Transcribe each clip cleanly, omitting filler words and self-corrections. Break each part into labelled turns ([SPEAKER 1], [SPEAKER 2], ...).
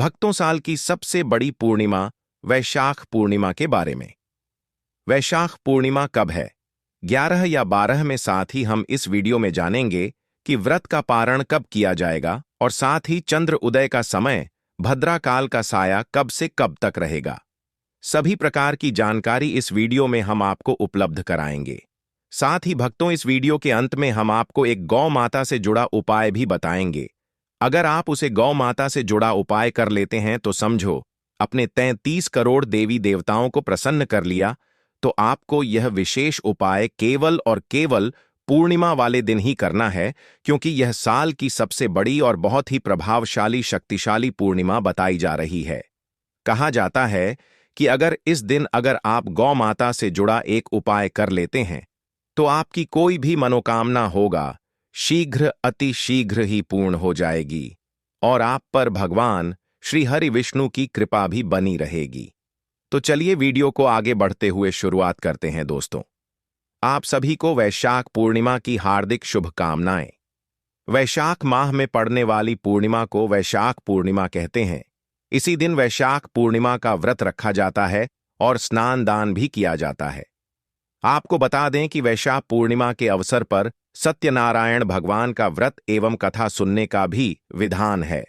[SPEAKER 1] भक्तों साल की सबसे बड़ी पूर्णिमा वैशाख पूर्णिमा के बारे में। वैशाख पूर्णिमा कब है? 11 या 12 में। साथ ही हम इस वीडियो में जानेंगे कि व्रत का पारण कब किया जाएगा और साथ ही चंद्र उदय का समय, भद्रा काल का साया कब से कब तक रहेगा। सभी प्रकार की जानकारी इस वीडियो में हम आपको उपलब्ध कराएंगे। साथ ही भक्तों, इस वीडियो के अंत में हम आपको एक गौ माता से जुड़ा उपाय भी बताएंगे। अगर आप उसे गौ माता से जुड़ा उपाय कर लेते हैं तो समझो अपने 33 करोड़ देवी देवताओं को प्रसन्न कर लिया। तो आपको यह विशेष उपाय केवल और केवल पूर्णिमा वाले दिन ही करना है, क्योंकि यह साल की सबसे बड़ी और बहुत ही प्रभावशाली शक्तिशाली पूर्णिमा बताई जा रही है। कहा जाता है कि अगर आप गौ माता से जुड़ा एक उपाय कर लेते हैं तो आपकी कोई भी मनोकामना होगा शीघ्र अति शीघ्र ही पूर्ण हो जाएगी और आप पर भगवान श्री हरि विष्णु की कृपा भी बनी रहेगी। तो चलिए वीडियो को आगे बढ़ते हुए शुरुआत करते हैं। दोस्तों, आप सभी को वैशाख पूर्णिमा की हार्दिक शुभकामनाएं। वैशाख माह में पड़ने वाली पूर्णिमा को वैशाख पूर्णिमा कहते हैं। इसी दिन वैशाख पूर्णिमा का व्रत रखा जाता है और स्नान दान भी किया जाता है। आपको बता दें कि वैशाख पूर्णिमा के अवसर पर सत्यनारायण भगवान का व्रत एवं कथा सुनने का भी विधान है।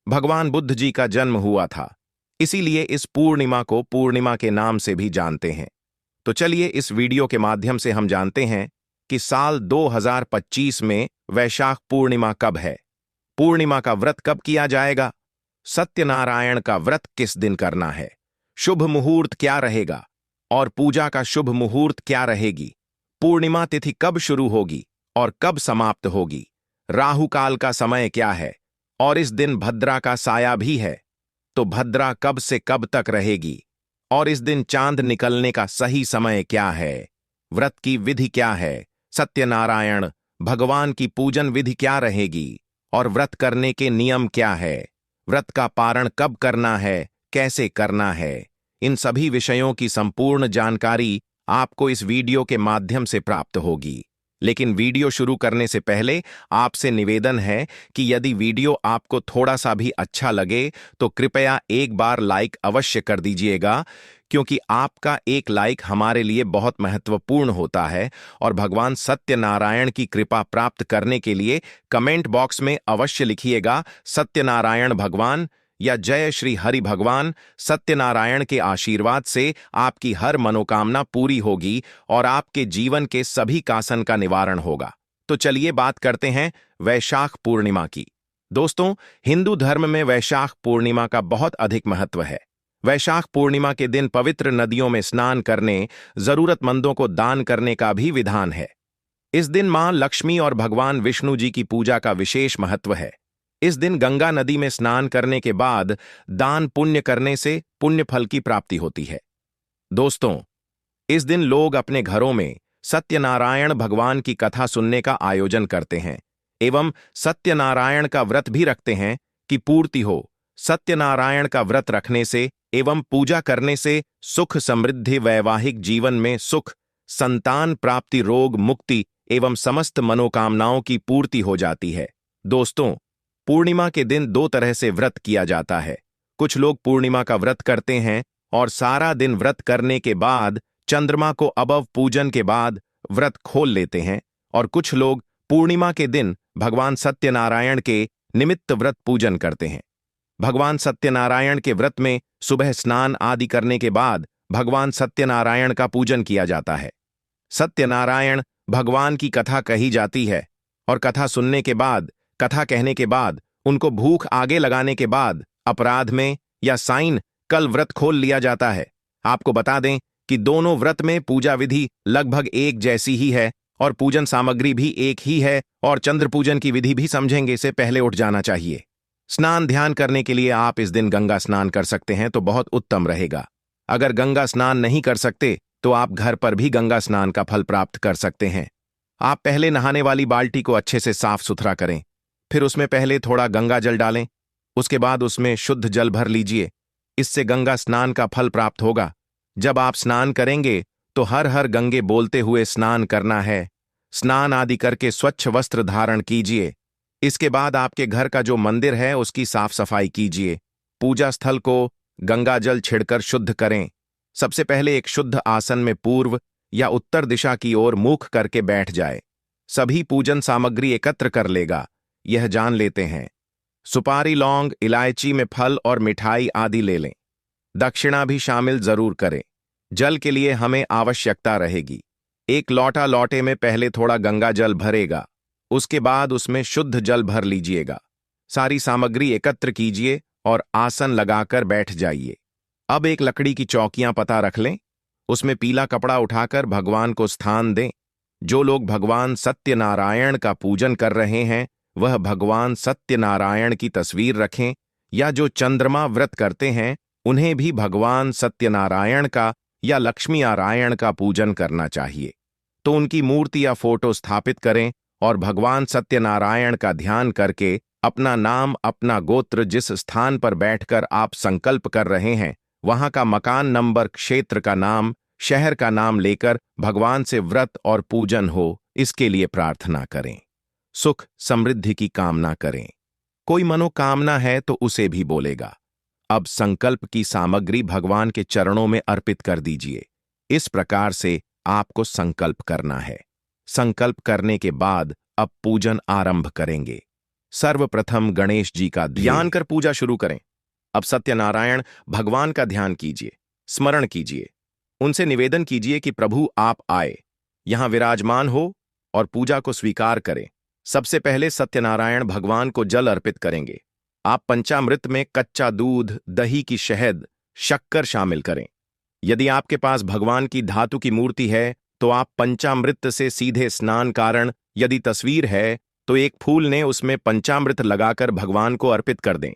[SPEAKER 1] भगवान बुद्ध जी का जन्म हुआ था, इसीलिए इस पूर्णिमा को पूर्णिमा के नाम से भी जानते हैं। तो चलिए इस वीडियो के माध्यम से हम जानते हैं कि साल 2025 में वैशाख पूर्णिमा कब है, पूर्णिमा का व्रत कब किया जाएगा, सत्यनारायण का व्रत किस दिन करना है, शुभ मुहूर्त क्या रहेगा और पूजा का शुभ मुहूर्त क्या रहेगी, पूर्णिमा तिथि कब शुरू होगी और कब समाप्त होगी, राहु काल का समय क्या है और इस दिन भद्रा का साया भी है। तो भद्रा कब से कब तक रहेगी और इस दिन चांद निकलने का सही समय क्या है, व्रत की विधि क्या है, सत्यनारायण भगवान की पूजन विधि क्या रहेगी और व्रत करने के नियम क्या है, व्रत का पारण कब करना है, कैसे करना है, इन सभी विषयों की संपूर्ण जानकारी आपको इस वीडियो के माध्यम से प्राप्त होगी। लेकिन वीडियो शुरू करने से पहले आपसे निवेदन है कि यदि वीडियो आपको थोड़ा सा भी अच्छा लगे तो कृपया एक बार लाइक अवश्य कर दीजिएगा, क्योंकि आपका एक लाइक हमारे लिए बहुत महत्वपूर्ण होता है। और भगवान सत्यनारायण की कृपा प्राप्त करने के लिए कमेंट बॉक्स में अवश्य लिखिएगा सत्यनारायण भगवान या जय श्री हरि भगवान। सत्यनारायण के आशीर्वाद से आपकी हर मनोकामना पूरी होगी और आपके जीवन के सभी कासन का निवारण होगा। तो चलिए बात करते हैं वैशाख पूर्णिमा की। दोस्तों, हिंदू धर्म में वैशाख पूर्णिमा का बहुत अधिक महत्व है। वैशाख पूर्णिमा के दिन पवित्र नदियों में स्नान करने, जरूरतमंदों को दान करने का भी विधान है। इस दिन मां लक्ष्मी और भगवान विष्णु जी की पूजा का विशेष महत्व है। इस दिन गंगा नदी में स्नान करने के बाद दान पुण्य करने से पुण्य फल की प्राप्ति होती है। दोस्तों, इस दिन लोग अपने घरों में सत्यनारायण भगवान की कथा सुनने का आयोजन करते हैं एवं सत्यनारायण का व्रत भी रखते हैं कि पूर्ति हो। सत्यनारायण का व्रत रखने से एवं पूजा करने से सुख समृद्धि, वैवाहिक जीवन में सुख, संतान प्राप्ति, रोग मुक्ति एवं समस्त मनोकामनाओं की पूर्ति हो जाती है। दोस्तों, पूर्णिमा के दिन दो तरह से व्रत किया जाता है। कुछ लोग पूर्णिमा का व्रत करते हैं और सारा दिन व्रत करने के बाद चंद्रमा को अभव पूजन के बाद व्रत खोल लेते हैं, और कुछ लोग पूर्णिमा के दिन भगवान सत्यनारायण के निमित्त व्रत पूजन करते हैं। भगवान सत्यनारायण के व्रत में सुबह स्नान आदि करने के बाद भगवान सत्यनारायण का पूजन किया जाता है। सत्यनारायण भगवान की कथा कही जाती है और कथा सुनने के बाद, कथा कहने के बाद, उनको भूख आगे लगाने के बाद अपराध में या साइन कल व्रत खोल लिया जाता है। आपको बता दें कि दोनों व्रत में पूजा विधि लगभग एक जैसी ही है और पूजन सामग्री भी एक ही है, और चंद्र पूजन की विधि भी समझेंगे से पहले उठ जाना चाहिए। स्नान ध्यान करने के लिए आप इस दिन गंगा स्नान कर सकते हैं तो बहुत उत्तम रहेगा। अगर गंगा स्नान नहीं कर सकते तो आप घर पर भी गंगा स्नान का फल प्राप्त कर सकते हैं। आप पहले नहाने वाली बाल्टी को अच्छे से साफ सुथरा करें, फिर उसमें पहले थोड़ा गंगा जल डालें, उसके बाद उसमें शुद्ध जल भर लीजिए। इससे गंगा स्नान का फल प्राप्त होगा। जब आप स्नान करेंगे तो हर हर गंगे बोलते हुए स्नान करना है। स्नान आदि करके स्वच्छ वस्त्र धारण कीजिए। इसके बाद आपके घर का जो मंदिर है उसकी साफ सफाई कीजिए पूजा स्थल को गंगा जल छिड़कर शुद्ध करें। सबसे पहले एक शुद्ध आसन में पूर्व या उत्तर दिशा की ओर मुख करके बैठ जाए। सभी पूजन सामग्री एकत्र कर लेगा, यह जान लेते हैं। सुपारी, लौंग, इलायची में फल और मिठाई आदि ले लें। दक्षिणा भी शामिल जरूर करें। जल के लिए हमें आवश्यकता रहेगी। एक लोटा लोटे में पहले थोड़ा गंगा जल भरेगा, उसके बाद उसमें शुद्ध जल भर लीजिएगा। सारी सामग्री एकत्र कीजिए और आसन लगाकर बैठ जाइए। अब एक लकड़ी की चौकियां पता रख लें, उसमें पीला कपड़ा उठाकर भगवान को स्थान दें। जो लोग भगवान सत्यनारायण का पूजन कर रहे हैं वह भगवान सत्यनारायण की तस्वीर रखें, या जो चंद्रमा व्रत करते हैं उन्हें भी भगवान सत्यनारायण का या लक्ष्मी नारायण का पूजन करना चाहिए। तो उनकी मूर्ति या फोटो स्थापित करें और भगवान सत्यनारायण का ध्यान करके अपना नाम, अपना गोत्र, जिस स्थान पर बैठकर आप संकल्प कर रहे हैं वहां का मकान नंबर, क्षेत्र का नाम, शहर का नाम लेकर भगवान से व्रत और पूजन हो, इसके लिए प्रार्थना करें। सुख समृद्धि की कामना करें। कोई मनोकामना है तो उसे भी बोलेगा। अब संकल्प की सामग्री भगवान के चरणों में अर्पित कर दीजिए। इस प्रकार से आपको संकल्प करना है। संकल्प करने के बाद अब पूजन आरंभ करेंगे। सर्वप्रथम गणेश जी का ध्यान कर पूजा शुरू करें। अब सत्यनारायण भगवान का ध्यान कीजिए, स्मरण कीजिए। उनसे निवेदन कीजिए कि प्रभु आप आए, यहां विराजमान हो और पूजा को स्वीकार करें। सबसे पहले सत्यनारायण भगवान को जल अर्पित करेंगे। आप पंचामृत में कच्चा दूध, दही की शहद, शक्कर शामिल करें। यदि आपके पास भगवान की धातु की मूर्ति है तो आप पंचामृत से सीधे स्नान कारण, यदि तस्वीर है तो एक फूल ने उसमें पंचामृत लगाकर भगवान को अर्पित कर दें।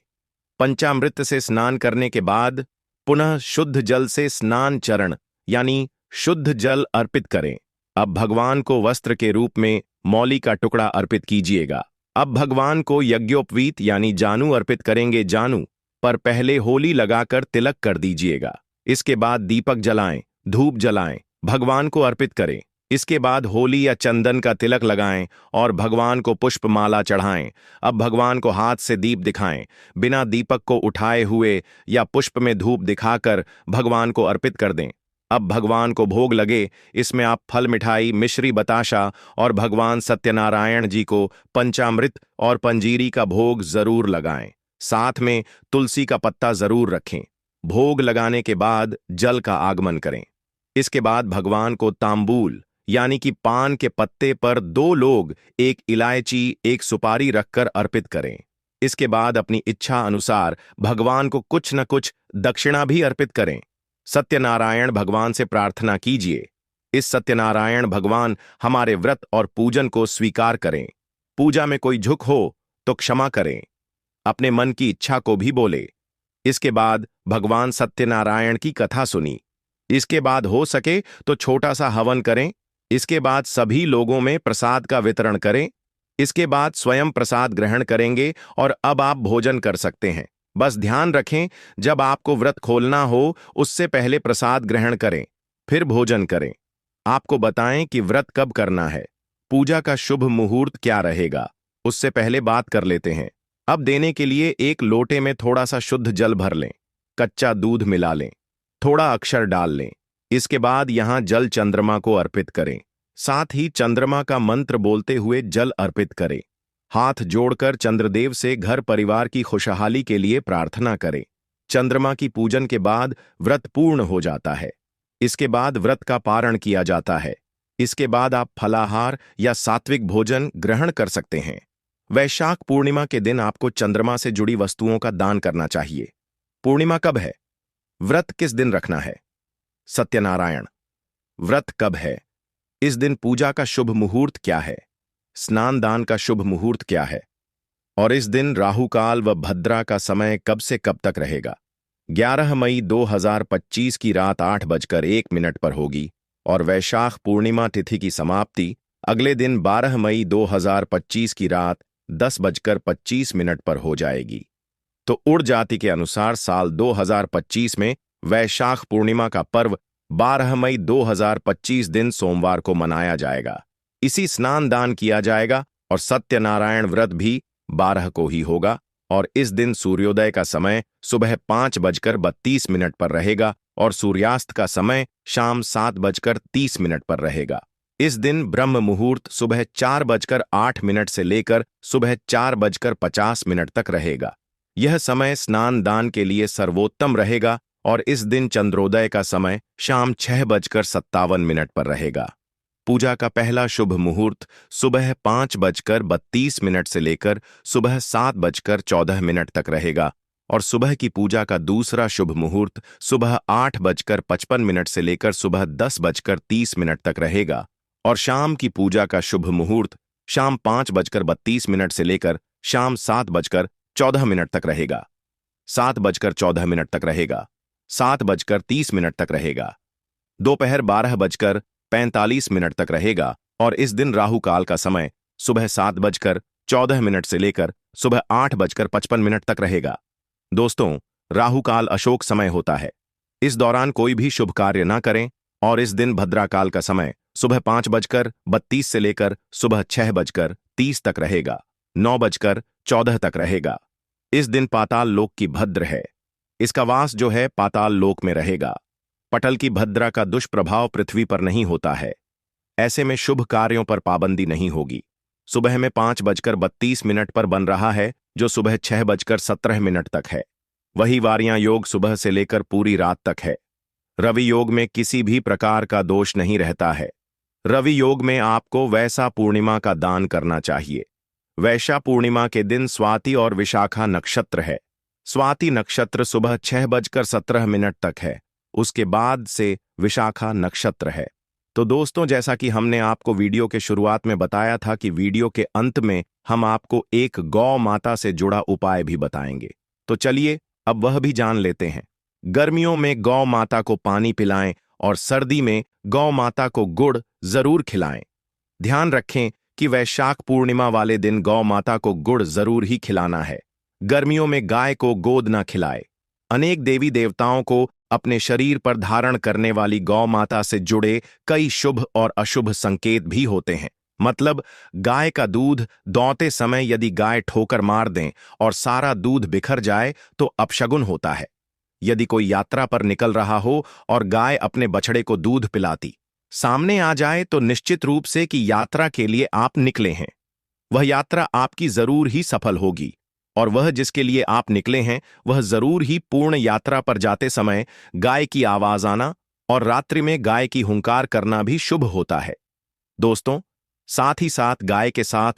[SPEAKER 1] पंचामृत से स्नान करने के बाद पुनः शुद्ध जल से स्नान चरण यानी शुद्ध जल अर्पित करें। अब भगवान को वस्त्र के रूप में मौली का टुकड़ा अर्पित कीजिएगा। अब भगवान को यज्ञोपवीत यानी जानू अर्पित करेंगे। जानू पर पहले होली लगाकर तिलक कर दीजिएगा। इसके बाद दीपक जलाएं, धूप जलाएं, भगवान को अर्पित करें। इसके बाद होली या चंदन का तिलक लगाएं और भगवान को पुष्पमाला चढ़ाएं। अब भगवान को हाथ से दीप दिखाएं। बिना दीपक को उठाए हुए या पुष्प में धूप दिखाकर भगवान को अर्पित कर दें। अब भगवान को भोग लगे, इसमें आप फल, मिठाई, मिश्री, बताशा और भगवान सत्यनारायण जी को पंचामृत और पंजीरी का भोग जरूर लगाएं। साथ में तुलसी का पत्ता जरूर रखें। भोग लगाने के बाद जल का आगमन करें। इसके बाद भगवान को तांबूल यानी कि पान के पत्ते पर 2 लोग, एक इलायची, एक सुपारी रखकर अर्पित करें। इसके बाद अपनी इच्छा अनुसार भगवान को कुछ न कुछ दक्षिणा भी अर्पित करें। सत्यनारायण भगवान से प्रार्थना कीजिए, इस सत्यनारायण भगवान हमारे व्रत और पूजन को स्वीकार करें। पूजा में कोई झुक हो तो क्षमा करें। अपने मन की इच्छा को भी बोले। इसके बाद भगवान सत्यनारायण की कथा सुनी। इसके बाद हो सके तो छोटा सा हवन करें। इसके बाद सभी लोगों में प्रसाद का वितरण करें। इसके बाद स्वयं प्रसाद ग्रहण करेंगे और अब आप भोजन कर सकते हैं। बस ध्यान रखें, जब आपको व्रत खोलना हो उससे पहले प्रसाद ग्रहण करें, फिर भोजन करें। आपको बताएं कि व्रत कब करना है, पूजा का शुभ मुहूर्त क्या रहेगा, उससे पहले बात कर लेते हैं। अब देने के लिए एक लोटे में थोड़ा सा शुद्ध जल भर लें, कच्चा दूध मिला लें, थोड़ा अक्षर डाल लें। इसके बाद यहां जल चंद्रमा को अर्पित करें। साथ ही चंद्रमा का मंत्र बोलते हुए जल अर्पित करें। हाथ जोड़कर चंद्रदेव से घर परिवार की खुशहाली के लिए प्रार्थना करें। चंद्रमा की पूजन के बाद व्रत पूर्ण हो जाता है। इसके बाद व्रत का पारण किया जाता है। इसके बाद आप फलाहार या सात्विक भोजन ग्रहण कर सकते हैं। वैशाख पूर्णिमा के दिन आपको चंद्रमा से जुड़ी वस्तुओं का दान करना चाहिए। पूर्णिमा कब है? व्रत किस दिन रखना है? सत्यनारायण व्रत कब है? इस दिन पूजा का शुभ मुहूर्त क्या है? स्नान दान का शुभ मुहूर्त क्या है? और इस दिन राहुकाल व भद्रा का समय कब से कब तक रहेगा? 11 मई 2025 की रात 8:01 पर होगी और वैशाख पूर्णिमा तिथि की समाप्ति अगले दिन 12 मई 2025 की रात 10:25 पर हो जाएगी। तो उड़ जाति के अनुसार साल 2025 में वैशाख पूर्णिमा का पर्व 12 मई 2025 दिन सोमवार को मनाया जाएगा। इसी स्नान दान किया जाएगा और सत्यनारायण व्रत भी 12 को ही होगा। और इस दिन सूर्योदय का समय सुबह 5:32 पर रहेगा और सूर्यास्त का समय शाम 7:30 पर रहेगा। इस दिन ब्रह्म मुहूर्त सुबह 4:08 से लेकर सुबह 4:50 तक रहेगा। यह समय स्नान दान के लिए सर्वोत्तम रहेगा और इस दिन चंद्रोदय का समय शाम 6:57 पर रहेगा। पूजा का पहला शुभ मुहूर्त सुबह 5:32 से लेकर सुबह 7:14 तक रहेगा और सुबह की पूजा का दूसरा शुभ मुहूर्त सुबह 8:55 से लेकर सुबह 10:30 तक रहेगा और शाम की पूजा का शुभ मुहूर्त शाम 5:32 से लेकर शाम 7:14 तक रहेगा, 7:14 तक रहेगा, 7:30 तक रहेगा, दोपहर 12:45 तक रहेगा और इस दिन राहु काल का समय सुबह 7:14 से लेकर सुबह 8:55 तक रहेगा। दोस्तों, राहु काल अशोक समय होता है। इस दौरान कोई भी शुभ कार्य ना करें और इस दिन भद्रा काल का समय सुबह 5:32 से लेकर सुबह 6:30 तक रहेगा, 9:14 तक रहेगा। इस दिन पाताल लोक की भद्र है, इसका वास जो है पाताल लोक में रहेगा। पटल की भद्रा का दुष्प्रभाव पृथ्वी पर नहीं होता है। ऐसे में शुभ कार्यों पर पाबंदी नहीं होगी। सुबह में 5:32 पर बन रहा है जो सुबह 6:17 तक है। वही वारियां योग सुबह से लेकर पूरी रात तक है। रवि योग में किसी भी प्रकार का दोष नहीं रहता है। रवि योग में आपको वैसा पूर्णिमा का दान करना चाहिए। वैशा पूर्णिमा के दिन स्वाति और विशाखा नक्षत्र है। स्वाति नक्षत्र सुबह 6:17 तक है, उसके बाद से विशाखा नक्षत्र है। तो दोस्तों, जैसा कि हमने आपको वीडियो के शुरुआत में बताया था कि वीडियो के अंत में हम आपको एक गौ माता से जुड़ा उपाय भी बताएंगे। तो चलिए अब वह भी जान लेते हैं। गर्मियों में गौ माता को पानी पिलाएं और सर्दी में गौ माता को गुड़ जरूर खिलाएं। ध्यान रखें कि वैशाख पूर्णिमा वाले दिन गौ माता को गुड़ जरूर ही खिलाना है। गर्मियों में गाय को गोद न खिलाए। अनेक देवी देवताओं को अपने शरीर पर धारण करने वाली गौ माता से जुड़े कई शुभ और अशुभ संकेत भी होते हैं। मतलब गाय का दूध दौते समय यदि गाय ठोकर मार दें और सारा दूध बिखर जाए तो अपशगुन होता है। यदि कोई यात्रा पर निकल रहा हो और गाय अपने बछड़े को दूध पिलाती सामने आ जाए तो निश्चित रूप से कि यात्रा के लिए आप निकले हैं। वह यात्रा आपकी जरूर ही सफल होगी और वह जिसके लिए आप निकले हैं वह जरूर ही पूर्ण यात्रा पर जाते समय गाय की आवाज आना और रात्रि में गाय की हुंकार करना भी शुभ होता है। दोस्तों, साथ ही साथ गाय के साथ